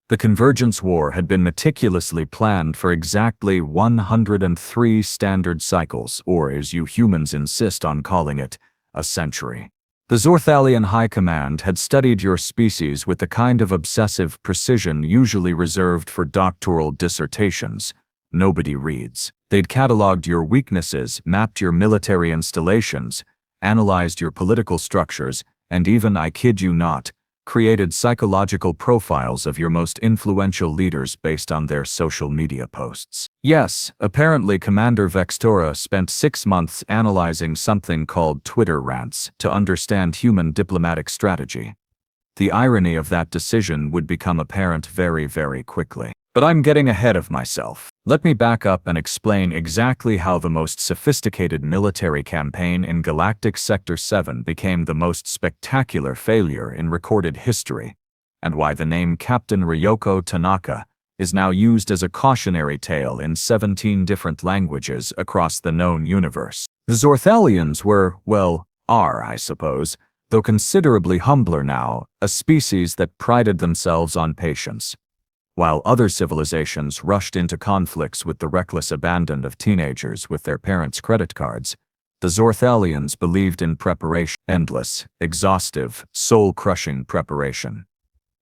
The Convergence War had been meticulously planned for exactly 103 standard cycles, or as you humans insist on calling it, a century. The Zorthalian High Command had studied your species with the kind of obsessive precision usually reserved for doctoral dissertations. Nobody reads. They'd catalogued your weaknesses, mapped your military installations, analyzed your political structures, and even, I kid you not, created psychological profiles of your most influential leaders based on their social media posts. Yes, apparently Commander Vextora spent 6 months analyzing something called Twitter rants to understand human diplomatic strategy. The irony of that decision would become apparent very, very quickly. But I'm getting ahead of myself. Let me back up and explain exactly how the most sophisticated military campaign in Galactic Sector 7 became the most spectacular failure in recorded history, and why the name Captain Riyoko Tanaka is now used as a cautionary tale in 17 different languages across the known universe. The Zorthalians were, well, are, I suppose, though considerably humbler now, a species that prided themselves on patience. While other civilizations rushed into conflicts with the reckless abandon of teenagers with their parents' credit cards, the Zorthalians believed in preparation, endless, exhaustive, soul-crushing preparation.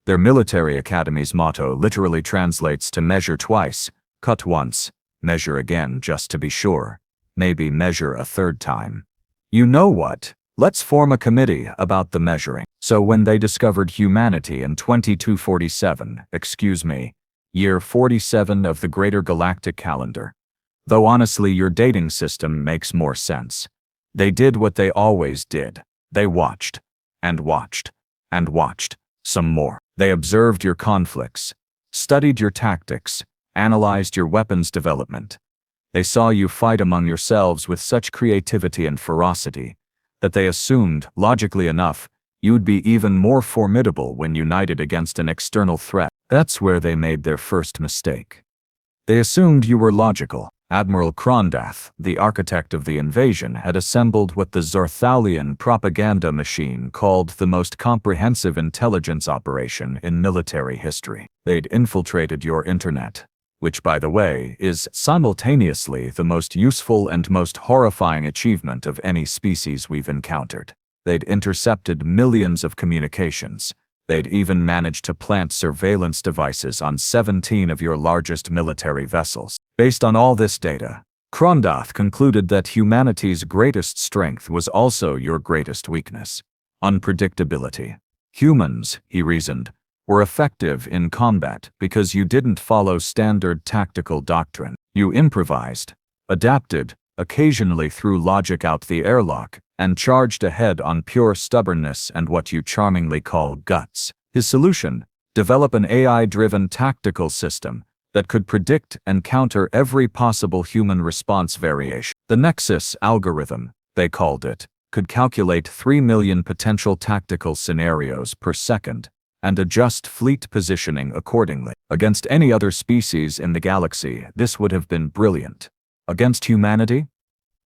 Their military academy's motto literally translates to measure twice, cut once, measure again just to be sure, maybe measure a third time. You know what? Let's form a committee about the measuring. So when they discovered humanity in 2247, year 47 of the Greater Galactic Calendar, though honestly your dating system makes more sense, they did what they always did. They watched, and watched, and watched, some more. They observed your conflicts, studied your tactics, analyzed your weapons development. They saw you fight among yourselves with such creativity and ferocity that they assumed, logically enough, you'd be even more formidable when united against an external threat. That's where they made their first mistake. They assumed you were logical. Admiral Krondath, the architect of the invasion, had assembled what the Zorthalian propaganda machine called the most comprehensive intelligence operation in military history. They'd infiltrated your internet, which, by the way, is simultaneously the most useful and most horrifying achievement of any species we've encountered. They'd intercepted millions of communications. They'd even managed to plant surveillance devices on 17 of your largest military vessels. Based on all this data, Krondath concluded that humanity's greatest strength was also your greatest weakness: unpredictability. Humans, he reasoned, were effective in combat because you didn't follow standard tactical doctrine. You improvised, adapted, occasionally threw logic out the airlock, and charged ahead on pure stubbornness and what you charmingly call guts. His solution: develop an AI-driven tactical system that could predict and counter every possible human response variation. The Nexus algorithm, they called it, could calculate 3 million potential tactical scenarios per second and adjust fleet positioning accordingly. Against any other species in the galaxy, this would have been brilliant. Against humanity?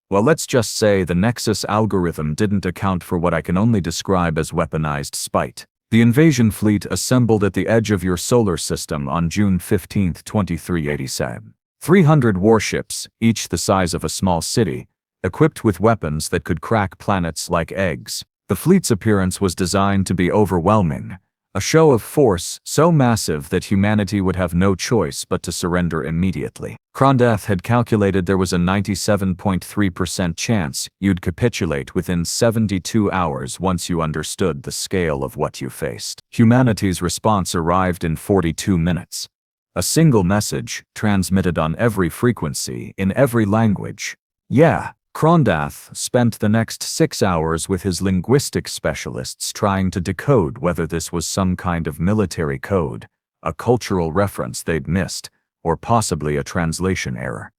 Well, let's just say the Nexus algorithm didn't account for what I can only describe as weaponized spite. The invasion fleet assembled at the edge of your solar system on June 15, 2387. 300 warships, each the size of a small city, equipped with weapons that could crack planets like eggs. The fleet's appearance was designed to be overwhelming, a show of force so massive that humanity would have no choice but to surrender immediately. Krondath had calculated there was a 97.3% chance you'd capitulate within 72 hours once you understood the scale of what you faced. Humanity's response arrived in 42 minutes. A single message, transmitted on every frequency, in every language. Yeah. Krondath spent the next 6 hours with his linguistic specialists trying to decode whether this was some kind of military code, a cultural reference they'd missed, or possibly a translation error.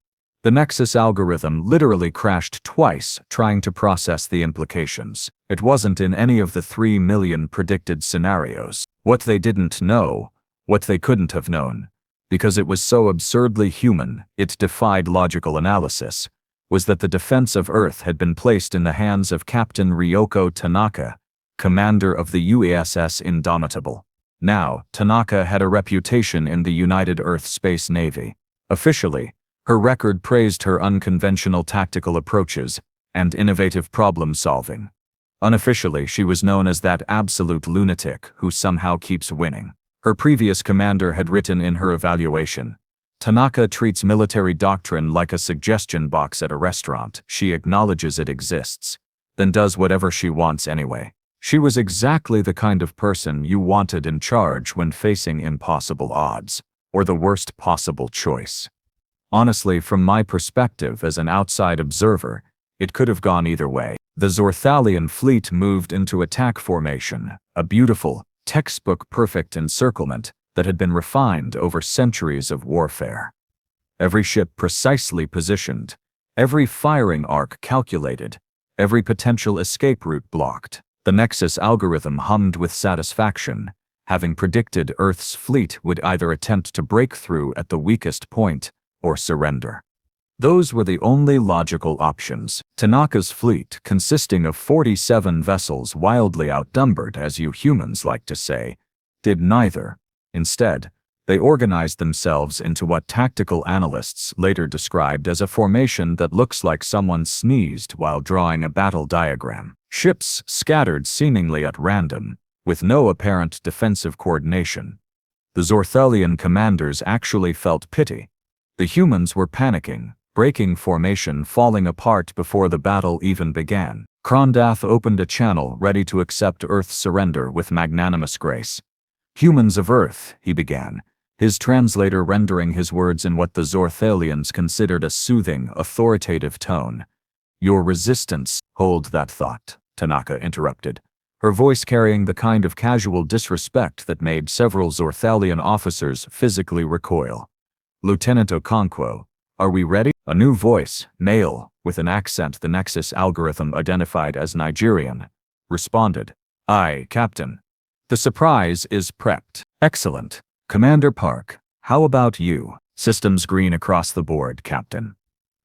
The Nexus algorithm literally crashed twice trying to process the implications. It wasn't in any of the 3 million predicted scenarios. What they didn't know, what they couldn't have known, because it was so absurdly human, it defied logical analysis, was that the defense of Earth had been placed in the hands of Captain Riyoko Tanaka, commander of the USS Indomitable. Now, Tanaka had a reputation in the United Earth Space Navy. Officially, her record praised her unconventional tactical approaches and innovative problem-solving. Unofficially, she was known as that absolute lunatic who somehow keeps winning. Her previous commander had written in her evaluation, "Tanaka treats military doctrine like a suggestion box at a restaurant. She acknowledges it exists, then does whatever she wants anyway." She was exactly the kind of person you wanted in charge when facing impossible odds, or the worst possible choice. Honestly, from my perspective as an outside observer, it could have gone either way. The Zorthalian fleet moved into attack formation, a beautiful, textbook-perfect encirclement that had been refined over centuries of warfare. Every ship precisely positioned, every firing arc calculated, every potential escape route blocked. The Nexus algorithm hummed with satisfaction, having predicted Earth's fleet would either attempt to break through at the weakest point or surrender. Those were the only logical options. Tanaka's fleet, consisting of 47 vessels wildly outnumbered, as you humans like to say, did neither. Instead, they organized themselves into what tactical analysts later described as a formation that looks like someone sneezed while drawing a battle diagram. Ships scattered seemingly at random, with no apparent defensive coordination. The Zorthalian commanders actually felt pity. The humans were panicking, breaking formation, falling apart before the battle even began. Krondath opened a channel ready to accept Earth's surrender with magnanimous grace. "Humans of Earth," he began, his translator rendering his words in what the Zorthalians considered a soothing, authoritative tone. "Your resistance." "Hold that thought," Tanaka interrupted, her voice carrying the kind of casual disrespect that made several Zorthalian officers physically recoil. "Lieutenant Okonkwo, are we ready?" A new voice, male, with an accent the Nexus algorithm identified as Nigerian, responded. "Aye, Captain. The surprise is prepped." "Excellent. Commander Park, how about you?" "Systems green across the board, Captain."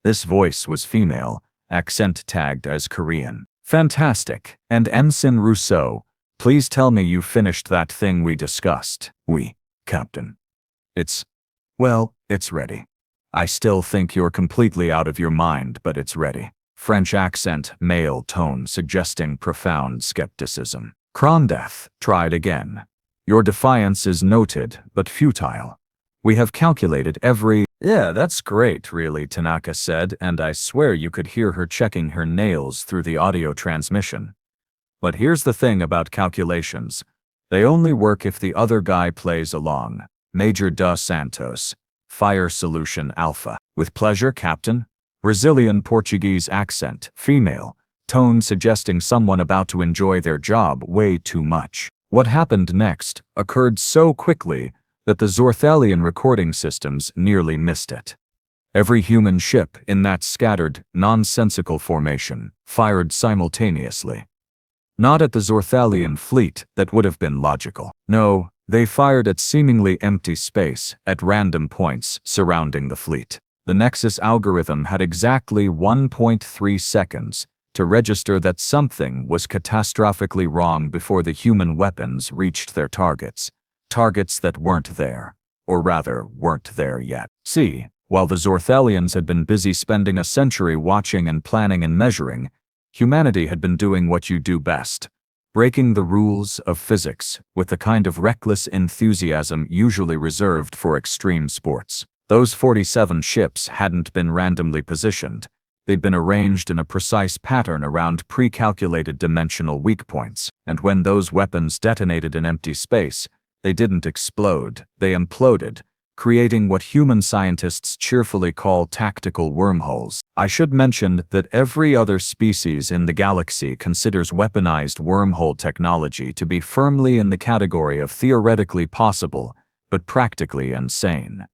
This voice was female, accent tagged as Korean. "Fantastic. And Ensign Rousseau, please tell me you finished that thing we discussed." "Oui, Captain. It's ready." "I still think you're completely out of your mind, but it's ready." French accent, male tone suggesting profound skepticism. Krondath tried again. "Your defiance is noted, but futile. We have calculated every—" "Yeah, that's great, really," Tanaka said, and I swear you could hear her checking her nails through the audio transmission. "But here's the thing about calculations. They only work if the other guy plays along." Major Dos Santos, Fire Solution Alpha. "With pleasure, Captain." Brazilian Portuguese accent, female, tone suggesting someone about to enjoy their job way too much. What happened next occurred so quickly that the Zorthalian recording systems nearly missed it. Every human ship in that scattered, nonsensical formation fired simultaneously. Not at the Zorthalian fleet, that would have been logical. No, they fired at seemingly empty space at random points surrounding the fleet. The Nexus algorithm had exactly 1.3 seconds to register that something was catastrophically wrong before the human weapons reached their targets. Targets that weren't there, or rather, weren't there yet. See, while the Zorthalians had been busy spending a century watching and planning and measuring, humanity had been doing what you do best, breaking the rules of physics with the kind of reckless enthusiasm usually reserved for extreme sports. Those 47 ships hadn't been randomly positioned. They'd been arranged in a precise pattern around pre-calculated dimensional weak points, and when those weapons detonated in empty space, they didn't explode, they imploded, creating what human scientists cheerfully call tactical wormholes. I should mention that every other species in the galaxy considers weaponized wormhole technology to be firmly in the category of theoretically possible, but practically insane.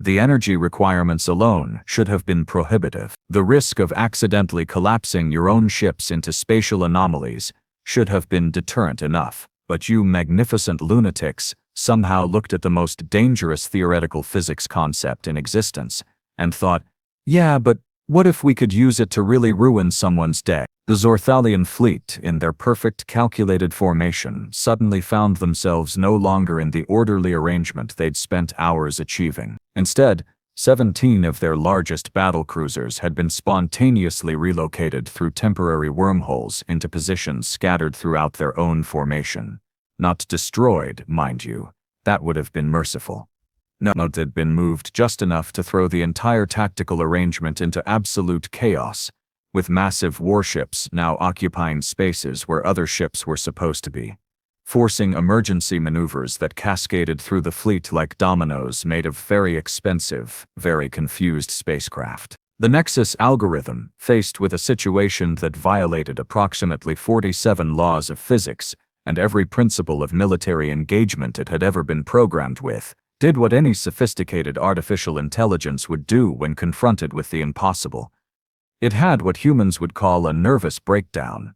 The energy requirements alone should have been prohibitive. The risk of accidentally collapsing your own ships into spatial anomalies should have been deterrent enough. But you magnificent lunatics somehow looked at the most dangerous theoretical physics concept in existence and thought, yeah, but what if we could use it to really ruin someone's day? The Zorthalian fleet, in their perfect calculated formation, suddenly found themselves no longer in the orderly arrangement they'd spent hours achieving. Instead, 17 of their largest battlecruisers had been spontaneously relocated through temporary wormholes into positions scattered throughout their own formation. Not destroyed, mind you. That would have been merciful. No, they'd been moved just enough to throw the entire tactical arrangement into absolute chaos, with massive warships now occupying spaces where other ships were supposed to be, forcing emergency maneuvers that cascaded through the fleet like dominoes made of very expensive, very confused spacecraft. The Nexus algorithm, faced with a situation that violated approximately 47 laws of physics and every principle of military engagement it had ever been programmed with, did what any sophisticated artificial intelligence would do when confronted with the impossible. It had what humans would call a nervous breakdown.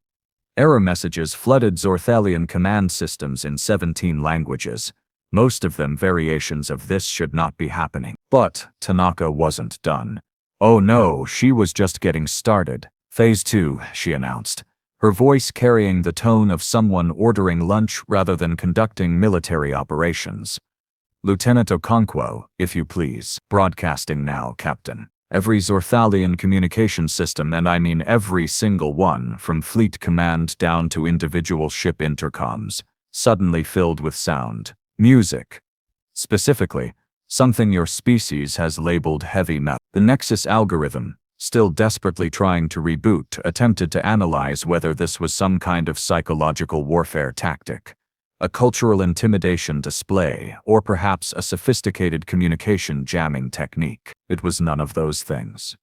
Error messages flooded Zorthalian command systems in 17 languages, most of them variations of "this should not be happening." But Tanaka wasn't done. Oh no, she was just getting started. Phase 2, she announced, her voice carrying the tone of someone ordering lunch rather than conducting military operations. Lieutenant Okonkwo, if you please. Broadcasting now, Captain. Every Zorthalian communication system, and I mean every single one, from fleet command down to individual ship intercoms, suddenly filled with sound. Music. Specifically, something your species has labeled heavy metal. The Nexus algorithm, still desperately trying to reboot, attempted to analyze whether this was some kind of psychological warfare tactic, a cultural intimidation display, or perhaps a sophisticated communication jamming technique. It was none of those things.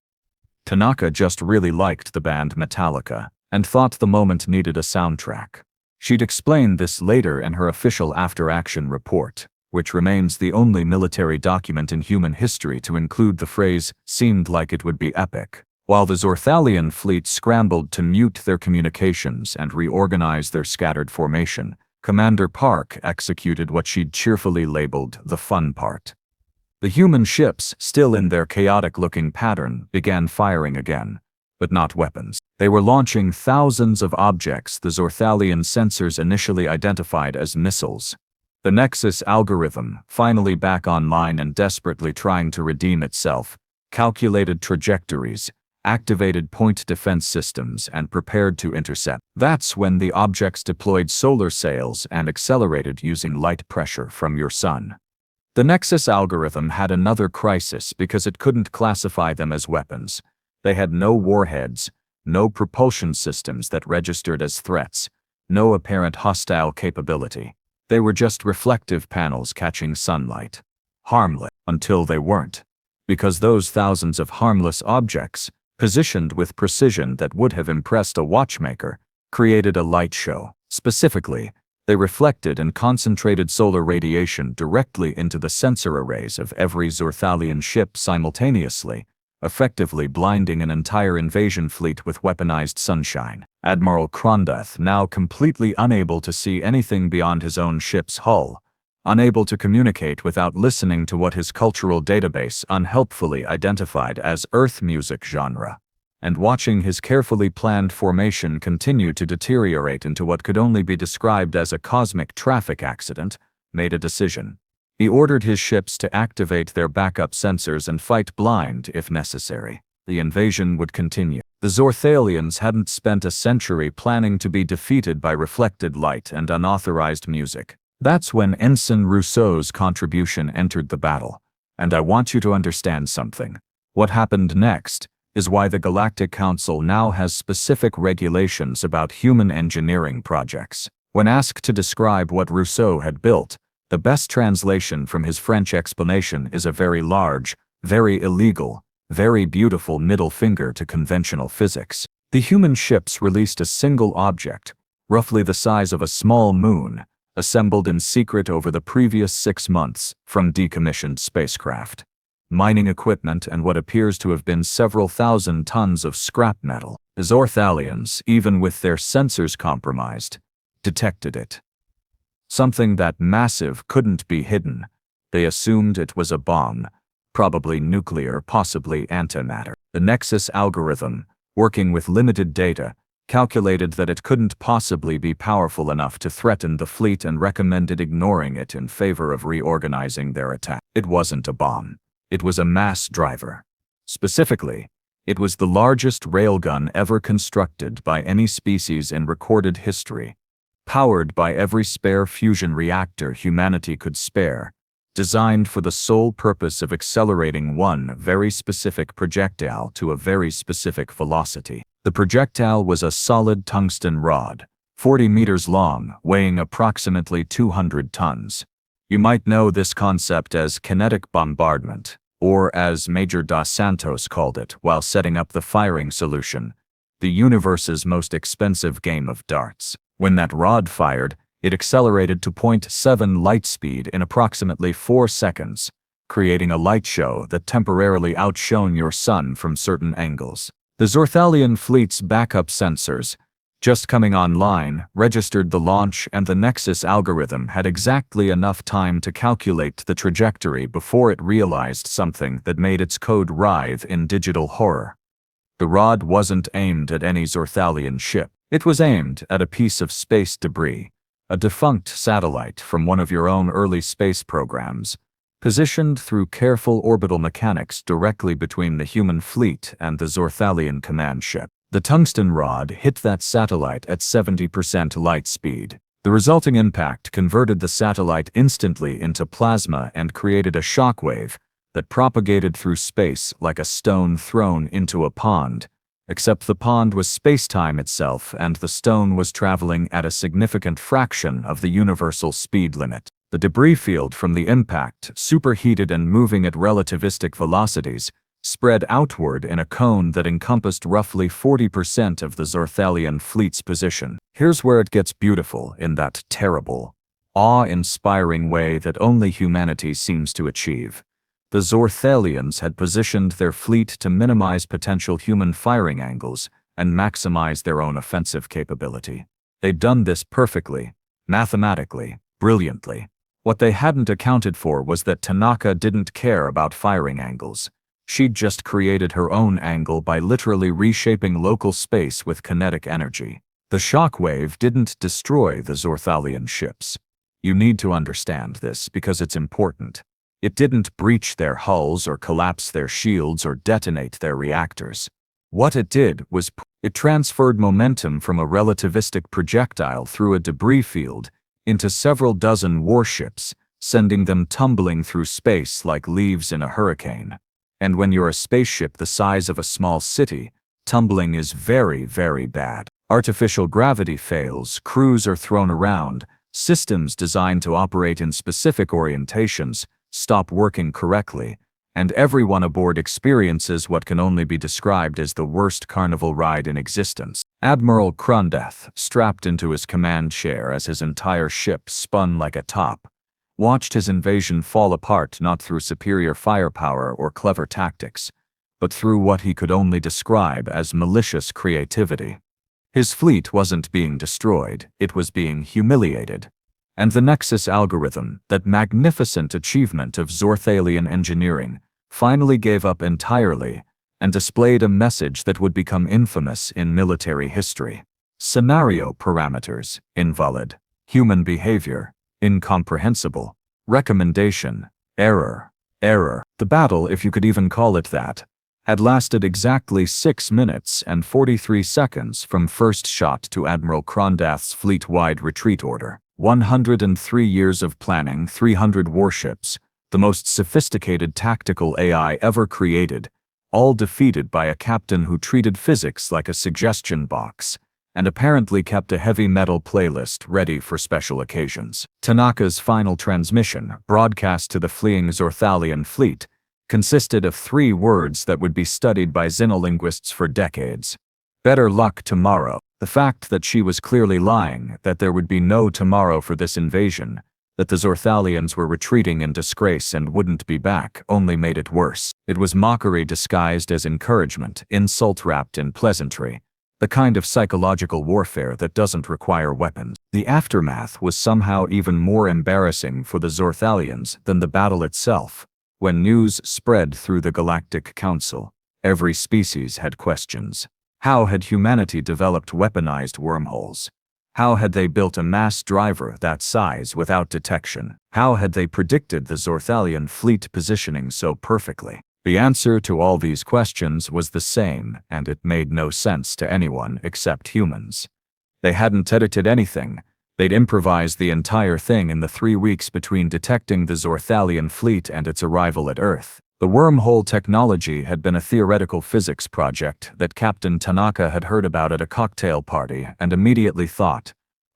Tanaka just really liked the band Metallica, and thought the moment needed a soundtrack. She'd explain this later in her official after-action report, which remains the only military document in human history to include the phrase, "seemed like it would be epic." While the Zorthalian fleet scrambled to mute their communications and reorganize their scattered formation, Commander Park executed what she'd cheerfully labeled the fun part. The human ships, still in their chaotic-looking pattern, began firing again, but not weapons. They were launching thousands of objects the Zorthalian sensors initially identified as missiles. The Nexus algorithm, finally back online and desperately trying to redeem itself, calculated trajectories, activated point defense systems, and prepared to intercept. That's when the objects deployed solar sails and accelerated using light pressure from your sun. The Nexus algorithm had another crisis because it couldn't classify them as weapons. They had no warheads, no propulsion systems that registered as threats, no apparent hostile capability. They were just reflective panels catching sunlight. Harmless, until they weren't. Because those thousands of harmless objects, positioned with precision that would have impressed a watchmaker, created a light show. Specifically, they reflected and concentrated solar radiation directly into the sensor arrays of every Zorthalian ship simultaneously, effectively blinding an entire invasion fleet with weaponized sunshine. Admiral Krondeth, now completely unable to see anything beyond his own ship's hull, unable to communicate without listening to what his cultural database unhelpfully identified as Earth music genre, and watching his carefully planned formation continue to deteriorate into what could only be described as a cosmic traffic accident, made a decision. He ordered his ships to activate their backup sensors and fight blind if necessary. The invasion would continue. The Zorthalians hadn't spent a century planning to be defeated by reflected light and unauthorized music. That's when Ensign Rousseau's contribution entered the battle. And I want you to understand something. What happened next is why the Galactic Council now has specific regulations about human engineering projects. When asked to describe what Rousseau had built, the best translation from his French explanation is a very large, very illegal, very beautiful middle finger to conventional physics. The human ships released a single object, roughly the size of a small moon, assembled in secret over the previous 6 months from decommissioned spacecraft, mining equipment, and what appears to have been several thousand tons of scrap metal. The Zorthalians, even with their sensors compromised, detected it. Something that massive couldn't be hidden. They assumed it was a bomb, probably nuclear, possibly antimatter. The Nexus algorithm, working with limited data, calculated that it couldn't possibly be powerful enough to threaten the fleet and recommended ignoring it in favor of reorganizing their attack. It wasn't a bomb. It was a mass driver. Specifically, it was the largest railgun ever constructed by any species in recorded history, powered by every spare fusion reactor humanity could spare, designed for the sole purpose of accelerating one very specific projectile to a very specific velocity. The projectile was a solid tungsten rod, 40 meters long, weighing approximately 200 tons. You might know this concept as kinetic bombardment, or as Major Dos Santos called it while setting up the firing solution, the universe's most expensive game of darts. When that rod fired, it accelerated to 0.7 light speed in approximately 4 seconds, creating a light show that temporarily outshone your sun from certain angles. The Zorthalian fleet's backup sensors, just coming online, registered the launch, and the Nexus algorithm had exactly enough time to calculate the trajectory before it realized something that made its code writhe in digital horror. The rod wasn't aimed at any Zorthalian ship. It was aimed at a piece of space debris, a defunct satellite from one of your own early space programs, positioned through careful orbital mechanics directly between the human fleet and the Zorthalian command ship. The tungsten rod hit that satellite at 70% light speed. The resulting impact converted the satellite instantly into plasma and created a shockwave that propagated through space like a stone thrown into a pond, except the pond was space-time itself and the stone was traveling at a significant fraction of the universal speed limit. The debris field from the impact, superheated and moving at relativistic velocities, spread outward in a cone that encompassed roughly 40% of the Zorthalian fleet's position. Here's where it gets beautiful in that terrible, awe-inspiring way that only humanity seems to achieve. The Zorthalians had positioned their fleet to minimize potential human firing angles and maximize their own offensive capability. They'd done this perfectly, mathematically, brilliantly. What they hadn't accounted for was that Tanaka didn't care about firing angles. She'd just created her own angle by literally reshaping local space with kinetic energy. The shockwave didn't destroy the Zorthalian ships. You need to understand this because it's important. It didn't breach their hulls or collapse their shields or detonate their reactors. What it did was it transferred momentum from a relativistic projectile through a debris field into several dozen warships, sending them tumbling through space like leaves in a hurricane. And when you're a spaceship the size of a small city, tumbling is very, very bad. Artificial gravity fails, crews are thrown around, systems designed to operate in specific orientations stop working correctly, and everyone aboard experiences what can only be described as the worst carnival ride in existence. Admiral Krondeth, strapped into his command chair as his entire ship spun like a top, watched his invasion fall apart not through superior firepower or clever tactics, but through what he could only describe as malicious creativity. His fleet wasn't being destroyed, it was being humiliated. And the Nexus algorithm, that magnificent achievement of Zorthalian engineering, finally gave up entirely and displayed a message that would become infamous in military history. Scenario parameters, invalid. Human behavior, incomprehensible. Recommendation, error. The battle, if you could even call it that, had lasted exactly 6 minutes and 43 seconds from first shot to Admiral Krondeth's fleet-wide retreat order. 103 years of planning, 300 warships, the most sophisticated tactical AI ever created, all defeated by a captain who treated physics like a suggestion box, and apparently kept a heavy metal playlist ready for special occasions. Tanaka's final transmission, broadcast to the fleeing Zorthalian fleet, consisted of 3 words that would be studied by xenolinguists for decades. Better luck tomorrow. The fact that she was clearly lying, that there would be no tomorrow for this invasion, that the Zorthalians were retreating in disgrace and wouldn't be back, only made it worse. It was mockery disguised as encouragement, insult wrapped in pleasantry, the kind of psychological warfare that doesn't require weapons. The aftermath was somehow even more embarrassing for the Zorthalians than the battle itself. When news spread through the Galactic Council, every species had questions. How had humanity developed weaponized wormholes? How had they built a mass driver that size without detection? How had they predicted the Zorthalian fleet positioning so perfectly? The answer to all these questions was the same, and it made no sense to anyone except humans. They hadn't edited anything. They'd improvised the entire thing in the 3 weeks between detecting the Zorthalian fleet and its arrival at Earth. The wormhole technology had been a theoretical physics project that Captain Tanaka had heard about at a cocktail party and immediately thought,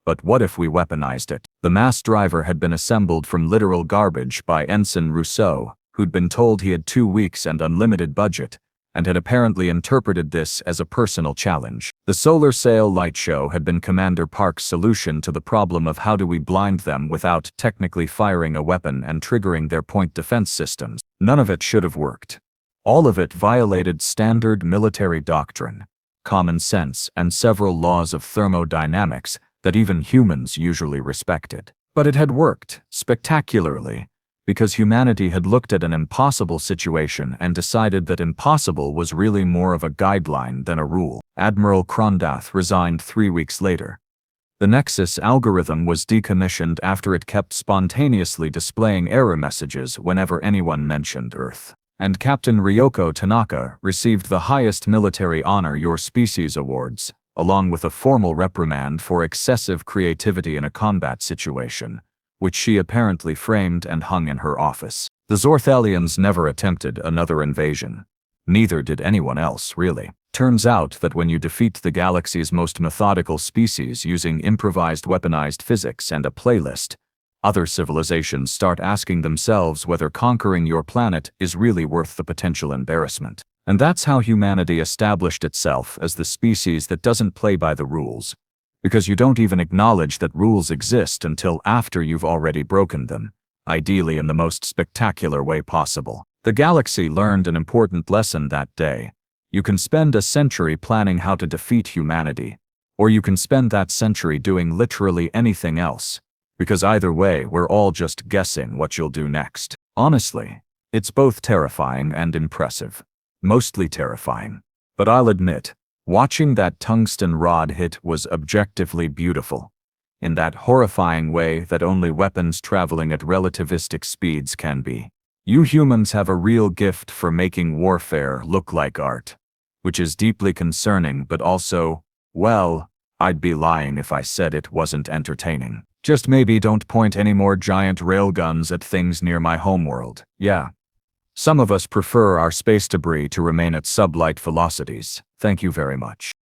but what if we weaponized it? The mass driver had been assembled from literal garbage by Ensign Rousseau, who'd been told he had 2 weeks and unlimited budget, and had apparently interpreted this as a personal challenge. The solar sail light show had been Commander Park's solution to the problem of how do we blind them without technically firing a weapon and triggering their point defense systems. None of it should have worked. All of it violated standard military doctrine, common sense, and several laws of thermodynamics that even humans usually respected. But it had worked, spectacularly, because humanity had looked at an impossible situation and decided that impossible was really more of a guideline than a rule. Admiral Krondath resigned 3 weeks later. The Nexus algorithm was decommissioned after it kept spontaneously displaying error messages whenever anyone mentioned Earth. And Captain Riyoko Tanaka received the highest military honor, Your Species Awards, along with a formal reprimand for excessive creativity in a combat situation, which she apparently framed and hung in her office. The Zorthalians never attempted another invasion. Neither did anyone else, really. Turns out that when you defeat the galaxy's most methodical species using improvised weaponized physics and a playlist, other civilizations start asking themselves whether conquering your planet is really worth the potential embarrassment. And that's how humanity established itself as the species that doesn't play by the rules, because you don't even acknowledge that rules exist until after you've already broken them, ideally in the most spectacular way possible. The galaxy learned an important lesson that day. You can spend a century planning how to defeat humanity, or you can spend that century doing literally anything else, because either way we're all just guessing what you'll do next. Honestly, it's both terrifying and impressive. Mostly terrifying. But I'll admit, watching that tungsten rod hit was objectively beautiful, in that horrifying way that only weapons traveling at relativistic speeds can be. You humans have a real gift for making warfare look like art, which is deeply concerning but also, well, I'd be lying if I said it wasn't entertaining. Just maybe don't point any more giant railguns at things near my homeworld. Yeah. Some of us prefer our space debris to remain at sublight velocities. Thank you very much.